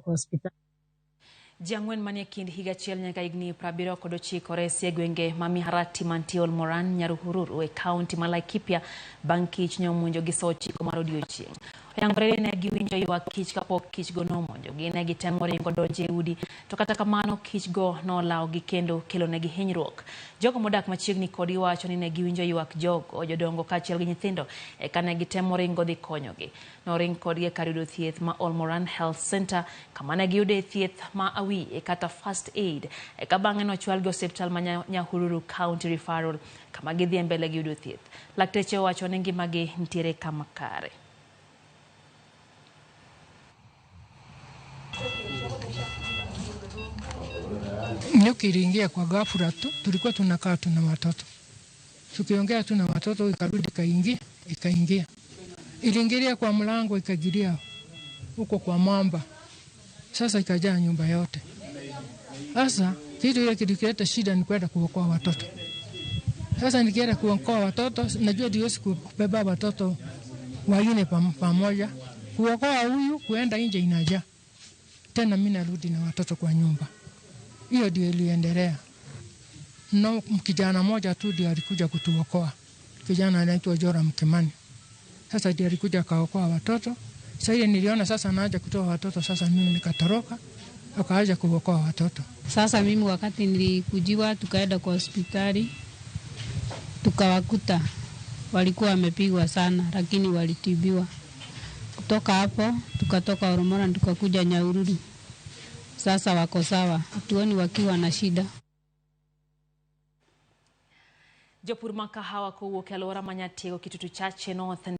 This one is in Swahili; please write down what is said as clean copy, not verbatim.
kwa hospitali. Jangwen manie kind higa chiel nyaka igni prabiro kodochi koresi gwenge mami harati mantiol moran Nyaruhururu e county ma Laikipia bang' kich nyomonjo gi sochi komaro odiochieng'. Oyangore ne giwinjo ywak kich kapok kich go nomonjo gi ne gitemo ringo donje udi to kata kamano kich go nolawo gi kendo kelo ne gi hinyruok. Jogo modak machiegni kodi wacho ni ne giwinjo ywak jogo jodongo kaachiel gi nyithindo eka ne gitemo ringo dhi konyogi. Noring kodgi e kar yudo thieth ma Olmoran Health Center kama ne giyude thieth ma awi kata first aid eka bang'e nochwal gi osiptal ma Nyahururu County Referral kama gidhi mbele gi yudo thieth. Lakteche wacho ni ngimagi nitiere kama kare. Nyuki iliingia kwa ghafla tu, tulikuwa tunakaa tu na watoto. Tukiongea tu na watoto ikarudi ikaingia. Iliingilia kwa mlango ikagiria huko kwa mwamba. Sasa ikajaa nyumba yote. Sasa kitu ile kilileta shida ni kwenda kuokoa watoto. Sasa nikienda kuokoa watoto, najua siwezi kubeba watoto wengine pamoja. Kuokoa huyu kuenda nje inajaa. Tena mimi narudi na watoto kwa nyumba. Hiyo ndio iliendelea. No, kijana mmoja tu ndiye alikuja kutuokoa. Kijana anaitwa Joram Kimani. Sasa ndiye alikuja kaokoa watoto. Sasa ile niliona sasa anaanza kutoa watoto, sasa mimi nikatoroka akaanza kuokoa watoto. Sasa mimi wakati nilikujiwa tukaenda kwa hospitali tukawakuta walikuwa wamepigwa sana lakini walitibiwa. Kutoka hapo tukatoka Olmoran tukakuja Nyahururu. Sasa wako sawa, hatuoni wakiwa na shida. Jopur makahawa kowuok e alwora ma Nyatiego Kitutu Chache North